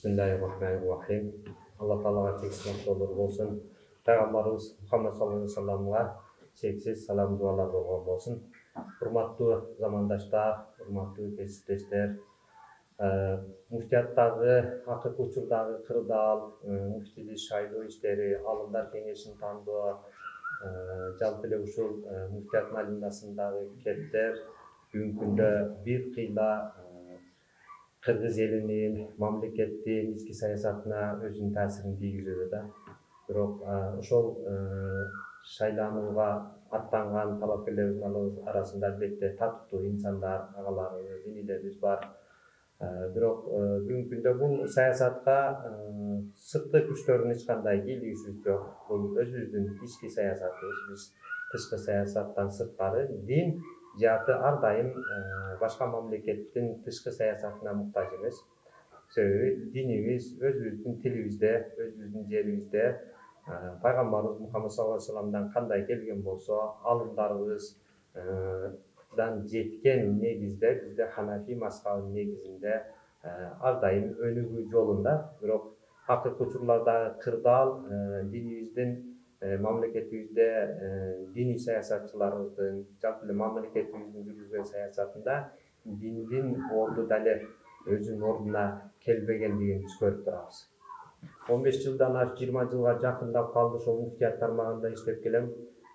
Bismillahirrahmanirrahim. Allah Teala'ga çeksiz olur olsun. Peygamberimiz Muhammed sallallahu aleyhi ve sellem'e çeksiz salam dualar olsun. Hurmatlı zamandaşlar, hurmatlı kesipleşler, Muftiyattagı, Akık Uçurdagı Kırdal, Muftili Şaylı işleri, Alımlar Kengeşini tanıdığı, Jalpile uşul Muftiyat Malindasındagı ketler, günkünde bir kıyla Kırgız elinin, mamlekettin içki sayasatına özünün təsirini тийгизүүдө да. Бирок ошол шайланууга аттанган талапкерлерибиз арасында албетте татыктуу инсандар, агаларыбыз, инилерибиз бар. Бирок бүгүнкү күндө бул саясатка сырткы күчтөрдүн эч кандай илүүсү жок. Бул өзүбүздүн ички саясатыбыз, биз тышкы саясаттан сырткары дин жааты ар дайым башка мамлекеттин тышкы саясатына муктаж эмес. Себеби динибиз өзүбүздүн тилибизде, өзүбүздүн жерибизде, пайгамбарыбыз Мухаммед саллаллаху алейхи ва салламдан кандай келген болсо, алымдарыбыздан жеткен негизде бизде Ханафи мазхабынын негизинде ар дайым өнүгүү жолунда. Бирок акыркы учурларда кырдаал динибиздин мамлекетибизде диний саясатчыларыбыздын, жалпы эле мамлекетибиздин жүргүзгөн саясатында диндин орду дале өзүнүн ордуна келбегендигин биз көрүп турабыз. 15 жылдан аш 20 жылга жакындап калды ошол муфтият тармагында иштеп келем.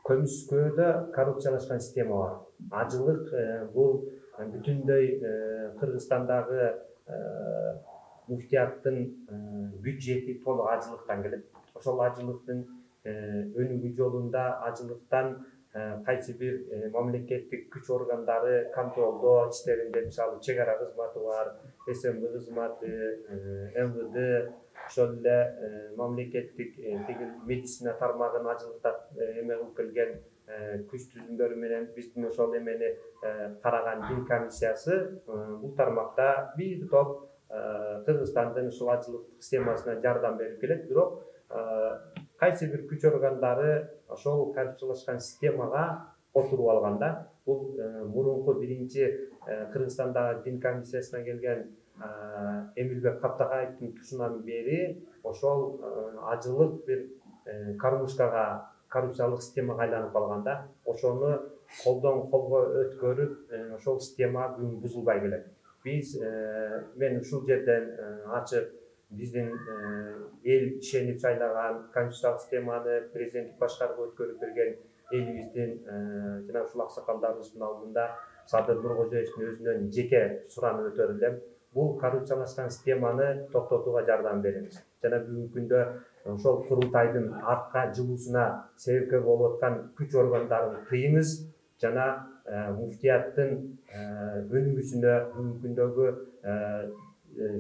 Көмүскөдө коррупциялашкан система бар. Ажылык бул бүтүндөй Кыргызстандагы муфтияттын бюджети толук ажылыктан келет. Ошол ажылыктын өнүгүү жолунда ажылыктан кайсы бир мамлекеттик күч органдары контролдоо иштеринде, мисалы чек ара кызматы бар, СМБ кызматы, МВД, ошол эле мамлекеттик тигил медицина тармагын ажылыктап эме кылып келген күч түзүмдөрү менен биздин ошол эмени караган дин комиссиясы бул тармакта бир топ Кыргызстандын ушул ажылыктык системасына жардам берип келет. Бирок кайсы бир күч органдары ошол коррупциялашкан системага отуруп алганда, бул мурунку биринчи Кыргызстандагы дин комиссиясына келген Эмилбек Каптакаевдин тушунан бери ошол ажылык бир кормушкага, коррупциялык системага айланып калганда, ошону колдон колго өткөрүп, ошол система бүгүн бузулбай келет. Мен ушул жерден ачык биздин эл ишенип шайлаган конституциялык системаны президенттик башкарууга өткөрүп берген элибиздин жана ушул аксакалдарыбыздын алдында Садыр Нуркожоевдун өзүнөн жеке суранып өтөр элем. Бул коррупциялашкан системаны токтотууга жардам беребиз. Жана бүгүнкү күндө ошол курултайдын артка жылуусуна себепкер болуп аткан күч органдарын тыйыңыз жана муфтияттын өнүгүүсүнө бүгүнкү күндөгү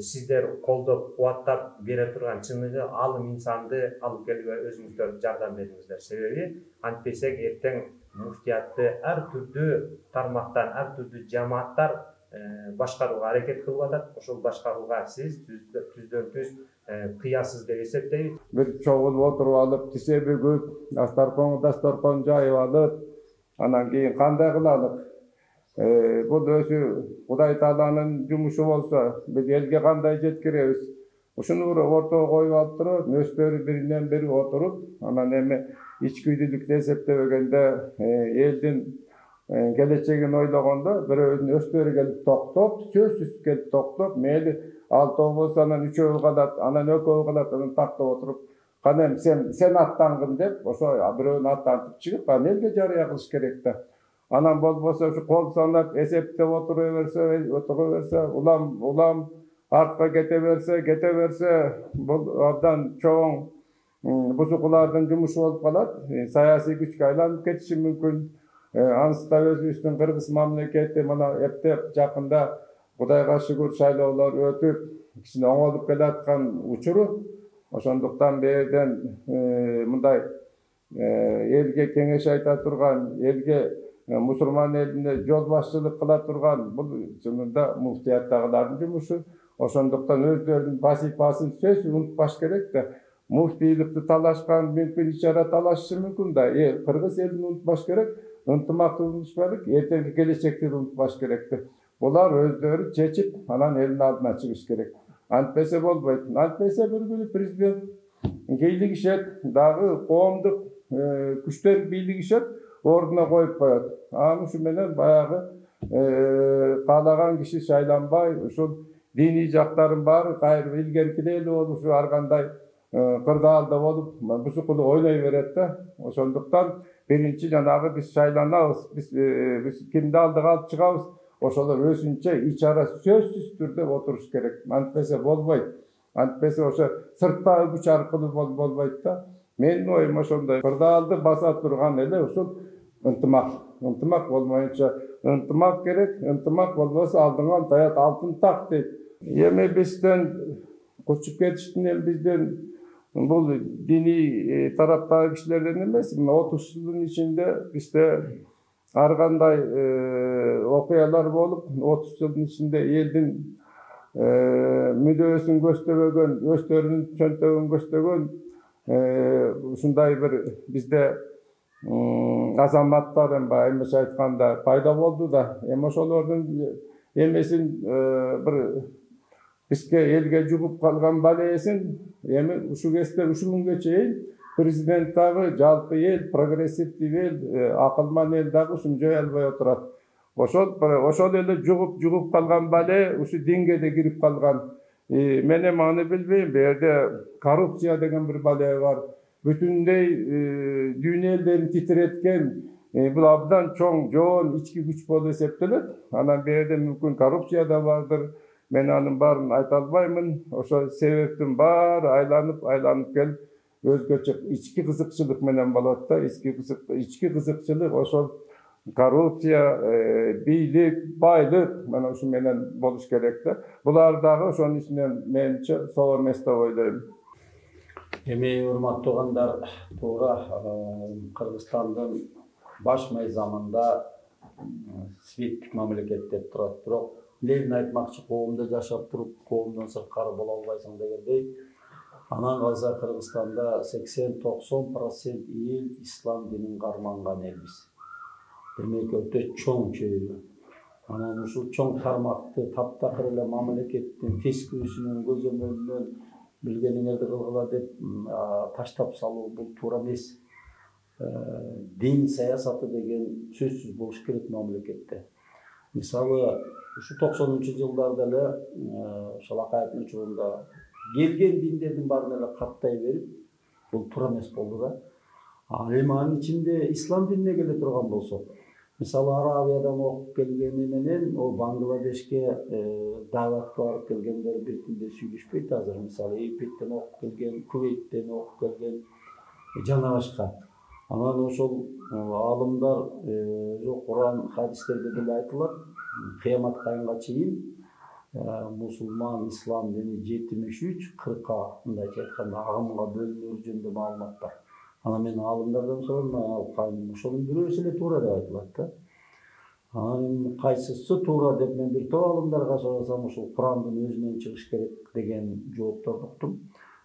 сиздер колдоп кубаттап бере турган чыныгы алым инсанды алып келүүгө өзүңүздөр жардам бериңиздер. Себеби антпесек эртең муфтиятты ар түрдүү тармактан, ар түрдүү жамааттар башкарууга аракет кылып атат. Ошол башкарууга сиз түздөн түз кыясыз деп эсептейбиз. Бир чогулуп отуруп алып, тисе бүгүп, дасторкон жайып алып, анан кийин кандай кылалык? Бул өзү Кудай Тааланын жумушу болсо, биз элге кандай жеткиребиз? Ушуну бир ортого коюп алып туруп, өстөрү биринен бири отуруп, анан эми ичкүйдүүлүктү эсептебегенде, элдин келечегин ойлогондо, бирөөнүн өстөрү келип токтоп, сөзсүз келип токтоп, мейли 6 болсо анан 3 калат, анан 2 калат, анан тактап отуруп, канем сен аттангын деп, ошо бирөөнү аттантып чыгып, анан элге жарыя кылыш керек да. Анан болбосо ушу кол санап эсептеп отура берсе, улам артка кете берсе, бул абдан чоң бузукулардын жумушу болуп калат. Саясий күчкө айланып кетиши мүмкүн. Анысында өзүбүздүн Кыргыз мамлекети мына эптеп жакында Кудайга шүгүр шайлоолор өтүп, кичине оңолуп келаткан учуру. Ошондуктан берден мындай элге кеңеш айта турган, элге мусулман элине жол башчылык кыла турган бул чынында муфтияттагылардын жумушу. Ошондуктан өздөрүнүн вазифасын сөзсүз унутпаш керек да. Муфтийликти талашкан мүмкүн ичара талашы мүмкүн да. Кыргыз элин унутпаш керек, ынтымактуулукту унутпаш керек, эртеңки келечекти унутпаш керек да. Булар өздөрү чечип, анан элдин алдына чыгыш керек. Антпесе болбойт. Антпесе bir günü prezident keylигишет, дагы коомдук күчтөр бийлигишет, ордуна коюп коет. Анан ушу менен баягы каалаган киши шайланбай, ушул диний жактарын баары кайра илгеркидей эле болуп, ушу ар кандай кырдаалда болуп, бузукулу ойной берет да. Ошондуктан биринчи жанагы биз шайланабыз, биз кимди алдыга алып чыгабыз, ошолор өзүнчө ич ара сөзсүз түрдө отуруш керек. Антпесе болбойт. Антпесе ошо сырттагы күч аркылуу болбойт да. Менин оюм ошондой. Кырдаалды баса турган эле ушул ынтымак. Ынтымак болмоюнча ынтымак керек. Ынтымак болбосо алдыңан таят алтын так дейт. Эми бизден көчүп кетиштин эми бизден бул диний тараптагы кишилерден эмес, 30 жылдын ичинде бизде ар кандай окуялар болуп, 30 жылдын ичинде элдин мүдөөсүн көздөбөгөн, өздөрүнүн чөнтөгүн көздөбөгөн ушундай бир бизде азаматтар эмесе айтканда пайда болду да. Эми ошолордун эмесин бир бизге элге жугуп калган балесин эми ушу кезде ушу күнгө чейин президент дагы жалпы эл, прогрессивдүү эл, акылман эл дагы ушуну жой албай отурат. Ошол эле жугуп калган бале ушу динге да кирип калган. Мен эми аны билбейм. Бу жерде коррупция деген бир бале бар. Бүтүндөй дүйнө элдерин титиреткен бул абдан чоң жоон ички күч болуп эсептелет. Анан бу жерде мүмкүн коррупция да бардыр. Мен анын баарын айта албаймын. Ошо себептин баары айланып келип өзгөчө ички кызыкчылык менен болот да. Ички кызыкчылык ошол коррупция, бийлик, байлык мына ушу менен болуш керек да. Булар дагы ошонун ичинен менимче соо эмес деп ойлойм. Эми урматтуу угандар, туура Кыргызстандын баш майзамында светтик мамлекет деп турат, бирок левин айтмакчы, коомдо жашап туруп, коомдон сырткары боло албайсың дегендей. Анан калса Кыргызстанда 80-90% эл ислам динин карманган элбиз. Демек өтө чоң чөйрө. Анан ушул чоң тармакты таптакыр эле мамлекеттин тескүүсүнөн, көзөмөлүнөн билгениңерди кылгыла деп таштап салуу бул туура эмес. Дин саясаты деген сөзсүз болуш керек мамлекетте. Мисалы, ушу 90-жылдарда эле Шалакаевдин учурунда келген диндердин баарын эле каттай берип, бул туура эмес болду да. Эми анын ичинде ислам динине келе турган болсок, мисалы Аравиядан окуп келгени менен ол Бангладешке даватка барып келгендер бир тилде сүйлөшпөйт азыр. Мисалы Египтен окуп келген, Кувейттен окуп келген жана башка. Анан ошол алымдар Куран, хадистерде деле айтылат. Кыямат кайымга чейин мусулман, ислам дини 73-40 мындайча айтканда агымга бөлүнөр жөнүндө маалымат бар. Анан мен алымдардан сорадым, ошонун бирөөсү эле туура деп айтылат да. Анан кайсысы туура деп мен бир топ алымдарга сурасам, ошол Курандын өзүнөн чыгыш керек деген жоопторду уктум.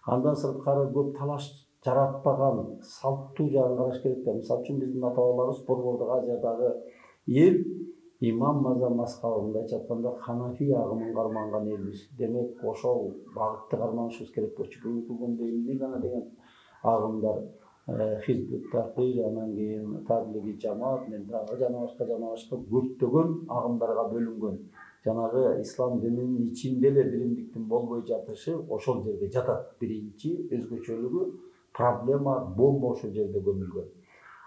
Андан сырткары көп талаш жаратпаган салттуу жагын караш керек да. Мисалы үчүн биздин ата-бабаларыбыз Борбордук Азиядагы эл имам мазам мазхабындай айтканда Ханафи агымын карманган элбиз. Демек ошол багытты карманышыбыз керек болчу. Бүгүнкү күндө эмне гана деген агымдар Хизбут Тахрир, анан кийин Таблиги жамаат, мен дагы жана башка көптөгөн агымдарга бөлүнгөн. Жанагы ислам дининин ичинде эле биримдиктин болбой жатышы ошол жерде жатат. Биринчи өзгөчөлүгү проблема бомба ошол жерде көмүлгөн.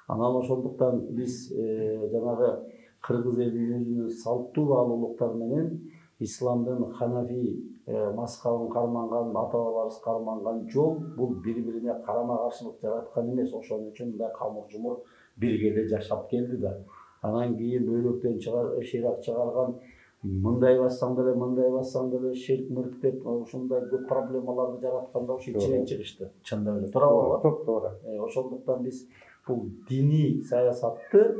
Анан ошондуктан биз жанагы кыргыз элинин өзүнүн салттуу баалуулуктары менен исламдын Ханафи мазхабын карманган, ата-бабаларыбыз карманган жол бул бири-бирине карама-каршылык жараткан эмес. Ошон үчүн мындай камыр-жумур бирге эле жашап келди да. Анан кийин бөйлөктөн шыйрак чыгарган мындай бассаң деле ширк-мирк деп ушундай көп проблемаларды жаратканда ошо ичинен чыгышты. Чындап эле туура. Ошондуктан биз бул диний саясатты,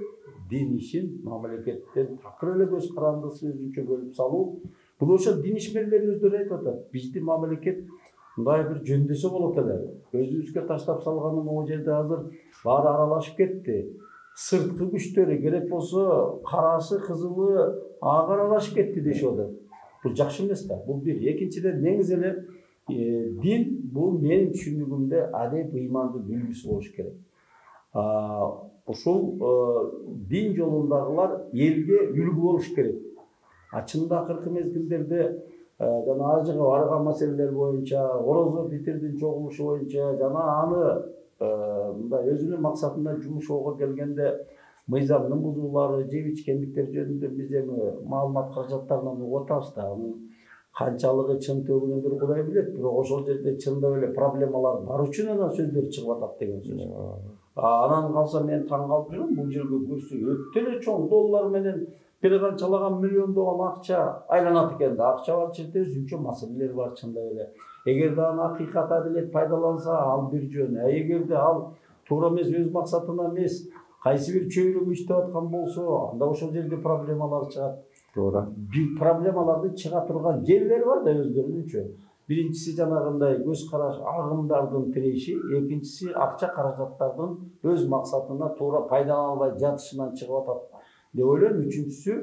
дин ишин мамлекеттен такыр эле көз карандысы өзүнчө бөлүп салуу. Бул ошо дин ишмерлер өздөрү айтып атат. Биздин мамлекет мындай бир жөндөсө болот эле. Өзүбүзгө таштап салганы могу жерде азыр баары аралашып кетти. Сырткы күчтөрү керек болсо карасы, кызылы ага аралашып кетти дешип атат. Бул жакшы эмес да. Бул бир. Экинчиден негизи эле din бул менин түшүнүгүмдө адеп ыймандын үлгүсү болуш керек. Ушул din жолундагылар элге үлгү болуш керек. Чында акыркы мезгилдерде жана ажыга барган маселелер боюнча, орозо битирдин чогулушу боюнча жана аны мындай өзүнүн максатына жумушоого келгенде мыйзамдын бузуулары, жеп ичкендиктер жөнүндө биз эми маалымат каражаттарынан угуп атабыз да. Канчалыгы чын төгүнөдүр Кудай билет, бирок ошол жерде чындап эле проблемалар бар үчүн анан сөздөр чыгып атат деген сөз. Анан калса мен таң калып жүрөм, бул жерге көрсө өтө эле чоң доллар менен бир канчалаган миллиондогон акча айланат экен да. Акча бар жерде өзүнчө маселелер бар чындап эле. Эгерде аны акыйкат адилет пайдаланса, ал бир жөн. Эгерде ал туура эмес өз максатына эмес, кайсы бир чөйрөгө иштеп аткан болсо, анда ошол жерде проблемалар чыгат. Туура. Бир проблемаларды чыга турган жерлер бар да өздөрүнчө. Биринчиси жанагындай көз караш агымдардын тиреши, экинчиси акча каражаттардын өз максатына туура пайдалана албай жатышынан чыгып атат деп ойлойм. Үчүнчүсү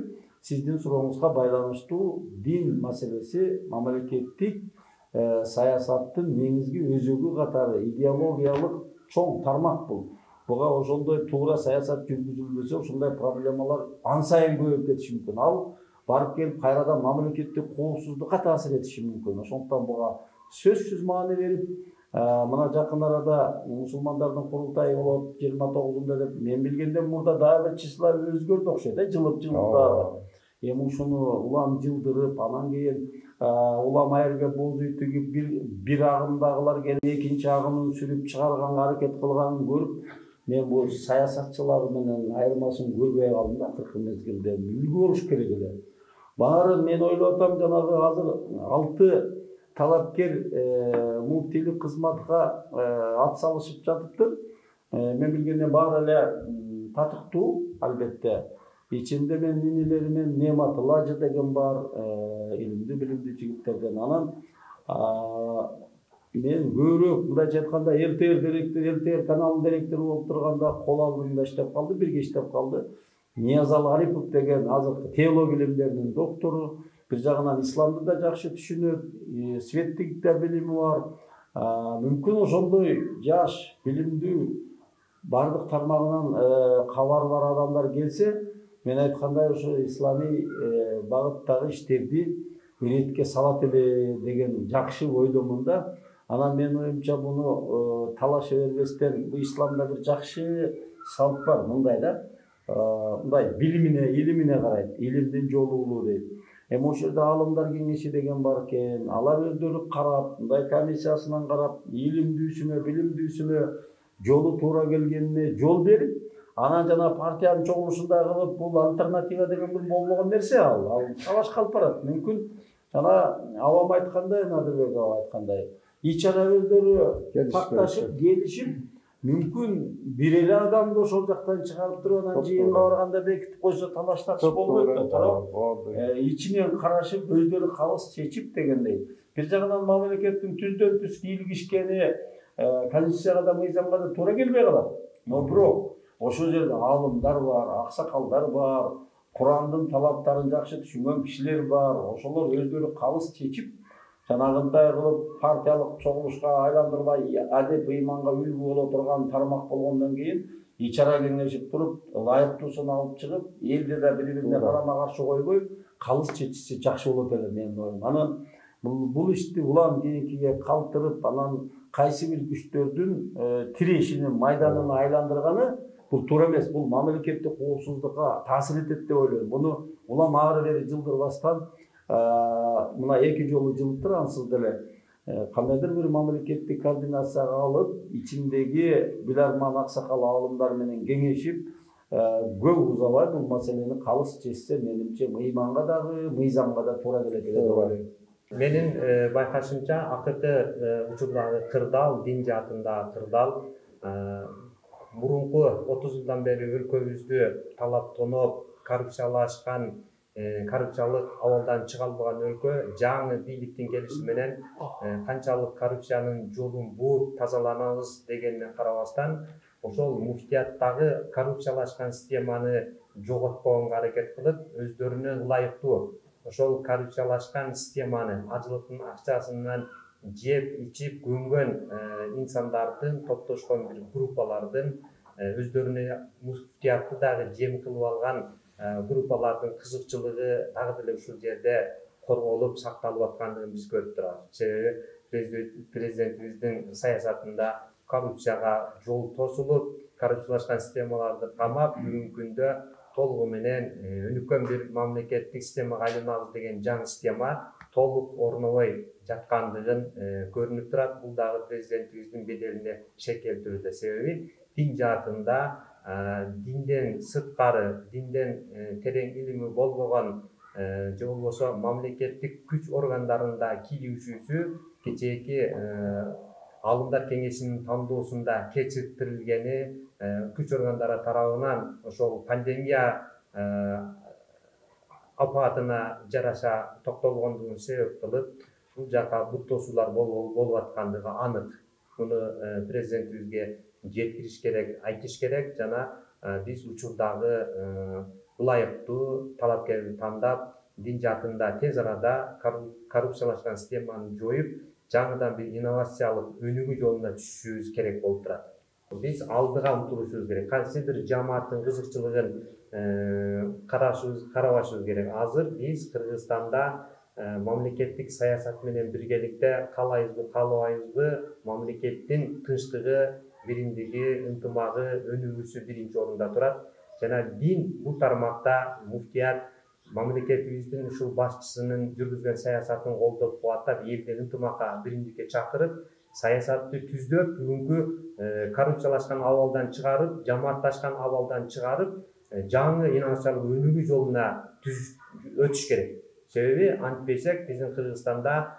сиздин сурооңузга байланыштуу дин маселеси мамлекеттик саясаттын негизги өзөгү катары идеологиялык чоң тармак бул. Буга ошондой туура саясат жүргүзүлбөсө, ушундай проблемалар ан сайын көбөйүп кетиши мүмкүн. Ал барып келип кайрадан мамлекеттик коопсуздукка таасир этиши мүмкүн. Ошондуктан буга сөзсүз маани берип, мына жакын арада мусулмандардын курултайы болот 29-нда деп мен билгенден мурда дагы числа өзгөрдү окшойт, жылып дагы. Эми ушуну улам жылдырып, анан кийин улам айырга бозуй тигип бир агымдагылар келип экинчи агымын сүрүп чыгарганга аракет кылганын көрүп, мен бул саясатчылар менен айырмасын көрбөй калдым да акыркы мезгилде. Үлгү болуш керек эле. Баары мен ойлоп атам, жанагы азыр 6 талапкер муфтийлик кызматка ат салышып жатыптыр. Мен билгенден баары эле татыктуу, албетте. İçinde men ninilerimin Nematullah деген бар, илимдүү билимдүү жигиттерден. Анан мен көбүрөөк мындайча айтканда ЛТР каналынын директору болуп турганда кол алдымда иштеп калды, бирге иштеп калды. Ниязал Арипов деген азыркы теология илимдеринин доктору, бир жагынан исламды да жакшы түшүнөт, светтик да билими бар. Мүмкүн ошондой жаш, билимдүү, бардык тармагынан кабары бар адамдар келсе, мен айткандай ошо исламий багыттагы иштерди иретке салат эле деген жакшы ойдомун да. Анан менин оюмча буну талаша бербестен, бул исламда бир жакшы салт бар, мындай да. Мындай билимине, илимине карайт, илимдин жолу дейт. Эми ошол жерде аалымдар кеңеши деген бар экен. Алар өздөрү карап, мындай комиссиясынан карап, илимдүүсүнө, билимдүүсүнө, жолу туура келгенине жол берип, анан жана партиянын чогулушунда кылып, бул альтернатива деген бир болбогон нерсе ал талаш калып барат. Мүмкүн жана авам айткандай, Надырбек ага айткандай, ичара өздөрү такташып, келишип, мүмкүн бир эле адамды ошол жактан чыгарып туруп, анан жыйынга барганда бекитип койсо талаш тартыш болбойт да. Ичинен карашып, өздөрү калыс чечип дегендей. Бир жагынан мамлекеттин түздөн түз кийлигишкени конституцияга да мыйзамга да туура келбей калат. Но бирок ошол жерде аалымдар бар, аксакалдар бар, Курандын талаптарын жакшы түшүнгөн кишилер бар. Ошолор өздөрү калыс чечип, жанагындай кылып партиялык чогулушка айландырбай, адеп ыйманга үлгү боло турган тармак болгондон кийин ичара кеңешип туруп, ылайыктуусун алып чыгып, элди да бири-бирине карама каршы койбой, калыс чечишсе жакшы болот эле менин оюм. Анан бул ишти улам кийинкиге калтырып, анан кайсы бир күчтөрдүн тирешинин майданын айландырганы бул туура эмес. Бул мамлекеттик коопсуздукка таасир этет деп ойлойм. Буну улам ары бери жылдырбастан, мына 2 жолу жылыптыр, ансыз деле кандайдыр бир мамлекеттик координацияга алып, ичиндеги биларман аксакал аалымдар менен кеңешип, көп узабай бул маселени калыс чечсе, менимче ыйманга дагы, мыйзамга да туура келет деп ойлойм. Менин байкашымча акыркы учурдагы кырдаал, дин жаатындагы кырдаал мурунку 30 жылдан бери өлкөбүздү талаптоноп, коррупциялашкан, коррупциялык абалдан чыга албаган өлкө жаңы бийликтин келиши менен канчалык коррупциянын жолун бууп тазаланабыз дегенине карабастан, ошол муфтияттагы коррупциялашкан системаны жоготконго аракет кылып, өздөрүнө ылайыктуу ошол коррупциялашкан системаны ажылыктын акчасынан жеп ичип күнгөн инсандардын топтошкон бир группалардын өздөрүнө муфтиятты дагы жем кылып алган группалардын кызыкчылыгы дагы деле ушул жерде корголуп сакталып аткандыгын биз көрүп турабыз. Себеби президентибиздин саясатында коррупцияга жол тосулуп, коррупциялашкан системаларды камап, бүгүнкү күндө толугу менен өнүккөн бир мамлекеттик системага айланабыз деген жаңы система толук орнобой жаткандыгын көрүнүп турат. Бул дагы президентибиздин беделине шек келтирүүдө. Себеби дин жаатында динден сырткары, динден терең илими болбогон же болбосо мамлекеттик күч органдарында кийлигишүүсү кечээки алымдар кеңешинин тандоосунда кечиртирилгени күч органдары тарабынан ошол пандемия апатына жараша токтолгондугун себеп кылып бул жака бут тосуулар болуп аткандыгы анык. Муну президентибизге жеткириш керек, айтыш керек жана биз учурдагы ылайыктуу талапкерди тандап, дин жаатында тез арада коррупциялашкан системаны жоюп, жаңыдан бир инновациялык өнүгүү жолуна түшүшүбүз керек болуп турат. Биз алдыга умтулушубуз керек. Кайсы бир жамааттын кызыкчылыгын карабашыбыз керек. Азыр биз Кыргызстанда мамлекеттик саясат менен биргеликте каалайбызбы, каалабайбызбы, мамлекеттин тынчтыгы, биримдиги, ынтымагы, өнүгүүсү биринчи орунда турат. Жана дин бул тармакта муфтият мамлекетибиздин ушул башчысынын жүргүзгөн саясатын колдоп кубаттап, элди ынтымакка, биримдикке чакырып, саясатты түздөп, бүгүнкү коррупциялашкан абалдан чыгарып, жамаатташкан абалдан чыгарып, жаңы инновациялык өнүгүү жолуна өтүш керек. Себеби антпесек биздин Кыргызстанда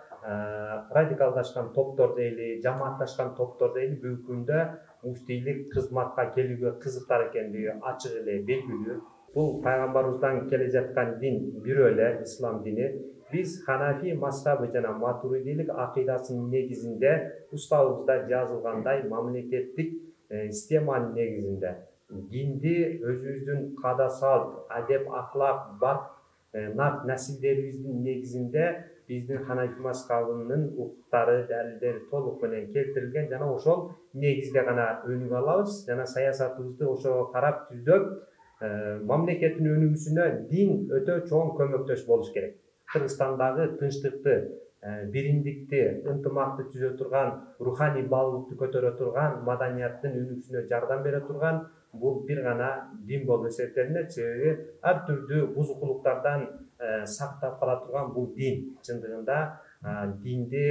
радикалдашкан топтор дейли, жамаатташкан топтор дейли бүгүнкү күндө муфтийлик кызматка келүүгө кызыктар экендиги ачык эле белгилүү. Бул пайгамбарыбыздан келе жаткан дин бирөө эле, ислам дини. Биз Ханафи мазхабы жана Матуридилик акыйдасынын негизинде уставыбызда жазылгандай мамлекеттик системанын негизинде динди өзүбүздүн каада салт, адеп, ахлак, барк, нарк насилдерибиздин негизинде биздин Ханафи мазхабынын укуктары, далилдери толук менен келтирилген жана ошол негизде гана өнүгө алабыз жана саясатыбызды ошого карап түздөп, мамлекеттин өнүгүүсүнө дин өтө чоң көмөктөш болуш керек. Кыргызстандагы тынчтыкты, биримдикти, ынтымакты түзө турган, руханий баалуулукту көтөрө турган, маданияттын өнүгүүсүнө жардам бере турган бул бир гана дин болуп эсептелинет. Себеби ар түрдүү бузукулуктардан сактап кала турган бул дин. Чындыгында динди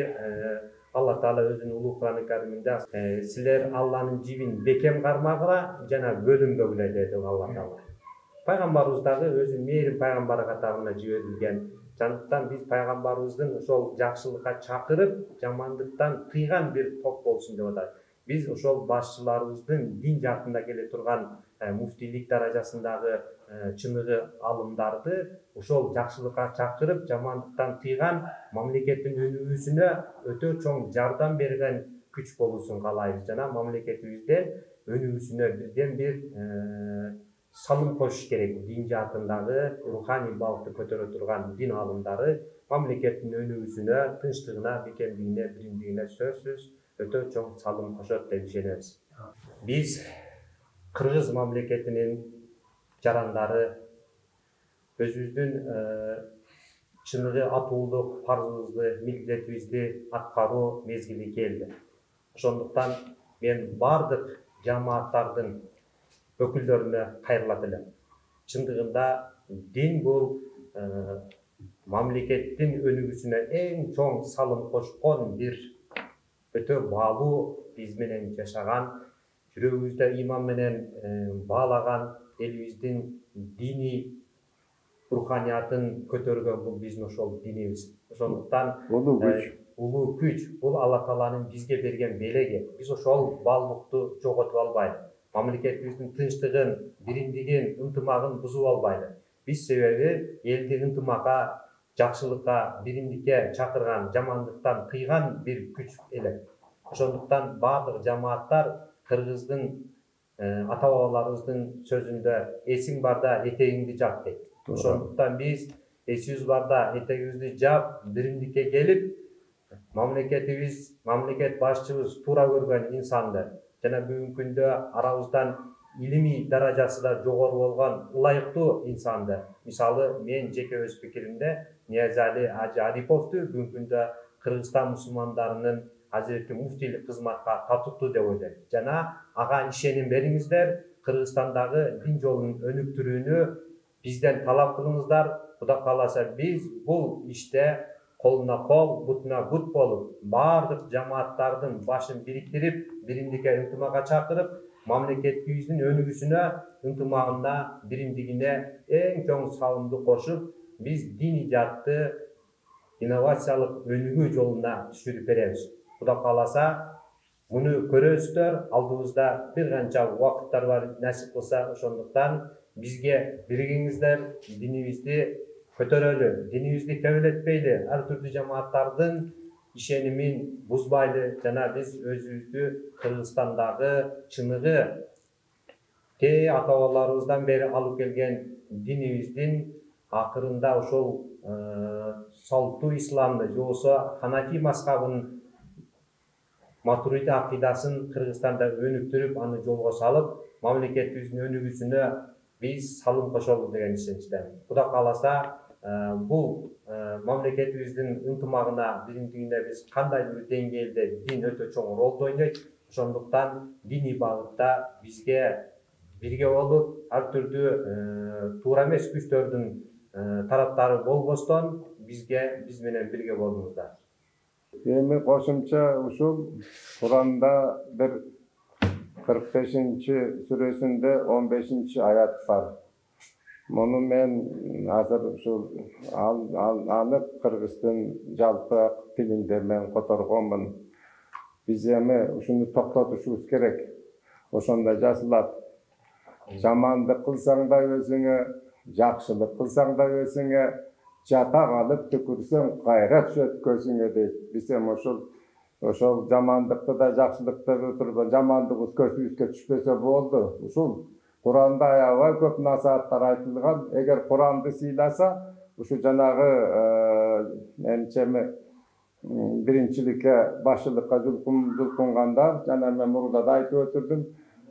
Алла Таала өзүнүн улуу Кур'ан-ы Кариминде силер Алланын жибин бекем кармагыла жана бөлүнбөгүлө деди Алла Таала. Пайгамбарыбыз дагы өзү мээрим пайгамбары катарына жиберилген. Жандыктан биз пайгамбарыбыздын ошол жакшылыкка чакырып, жамандыктан тыйган бир топ болсун деп атат. Биз ошол башчыларыбыздын дин жаатында келе турган муфтийлик даражасындагы чыныгы алымдарды ошол жакшылыкка чакырып, жамандыктан тыйган, мамлекеттин өнүгүүсүнө өтө чоң жардам берген күч болуусун каалайбыз жана мамлекетибиздин өнүгүүсүнө бирден бир салым кошуш керек. Дин жаатындагы руханий баалыкты көтөрө турган дин алымдары мамлекеттин өнүгүүсүнө, тынчтыгына, бекемдигине, биримдигине сөзсүз өтө чоң салым кошот деп ишенебиз. Биз Кыргыз мамлекетинин жарандары өзүбүздүн чыныгы атуулук парзыбызды, милдетибизди аткаруу мезгили келди. Ошондуктан мен бардык жамааттардын өкүлдөрүнө кайрылат элем. Чындыгында дин бул мамлекеттин өнүгүүсүнө эң чоң салым кошкон бир өтө баалуу, биз менен жашаган, жүрөгүбүздө иман менен баалаган, элибиздин диний руханиятын көтөргөн бул биздин ошол динибиз. Ошондуктан улуу күч бул Алла Тааланын бизге берген белеги. Биз ошол баалуулукту жоготуп албайлы. Мамлекетибиздин тынчтыгын, биримдигин, ынтымагын бузуп албайлы. Биз себеби элди ынтымакка, жакшылыкка, биримдикке чакырган, жамандыктан тыйган бир күч эле. Ошондуктан баардык жамааттар Кыргыздын ата бабаларыбыздын сөзүндө эсиң барда этегиңди жап дейт. Ошондуктан биз esибиз барда этегибизди жаап биримдикке келип, мамлекет башчыбыз туура көргөн инсанды жана бүгүнкү күндө арабыздан илимий даражасы да жогору болгон ылайыктуу инсанды, мисалы мен жеке өз пикиримде Ниязали Ажы Ариповду бүгүнкү күндө Кыргызстан мусулмандарынын азыркы муфтийлик кызматка татыктуу деп ойлойм. Жана ага ишеним бериңиздер, Кыргызстандагы дин жолун өнүктүрүүнү бизден талап кылыңыздар. Кудай кааласа биз бул иште колуна кол, бутуна бут болуп, баардык жамааттардын башын бириктирип, биримдикке ынтымакка чакырып, мамлекетибиздин өнүгүүсүнө, ынтымагына, биримдигине эң чоң салымды кошуп, биз дин ижатты инновациялык өнүгүү жолуна түшүрүп беребиз. Кудай кааласа, муну көрөсүздөр, алдыбызда бир канча убакыттар бар, насип кылса, ошондуктан бизге биригиңиздер, динибизди көтөрөлү, динибизди кебелетпейли, ар түрдүү жамааттардын ишенимин бузбайлы, жана биз өзүбүздү Кыргызстандагы чыныгы ата бабаларыбыздан бери алып келген динибиздин акырында ошол салттуу исламды, же болбосо ханафи мазхабын, матуриди акыйдасын Кыргызстанда өнүктүрүп, аны жолго салып, мамлекетибиздин өнүгүүсүнө биз салым кошолу деген ишеничтемин. Кудай кааласа, бул мамлекетибиздин ынтымагына, биримдигине биз кандайдыр бир деңгээлде дин өтө чоң ролду ойнойт. Ошондуктан диний багытта бизге бирге болуп, ар түрдүү туура эмес күчтөрдүн тараптары болбостон биз менен бирге болуңуздар. Эми кошумча ушул Куранда бир 45-сүрөсүндө 15-аят бар. Муну мен азыр ушул аны кыргыздын жалпы тилинде мен которгонмун. Биз эми ушуну токтотушубуз керек. Ошондо жазылат: жамандык кылсаң да өзүңө, жакшылык кылсаң да өзүңө, жата калып түкүрсөң кайра түшөт көзүңө дейт. Биз эми ошол жамандыкты да жакшылыкты да турбай, жамандыгыбыз көзүбүзгө түшпөсө болду. Ушул Куранда аябай көп насааттар айтылган. Эгер Куранды сыйласа, ушу жанагы эмчеми биринчиликке, башчылыкка жулкунгандар, жана мен мурда да айтып өтүрдүм,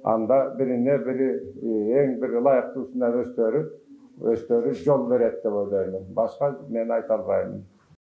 анда бирине бири эң бир ылайыктуусуна өздөрү жол берет деп ойлойм. Башка мен айта албайм.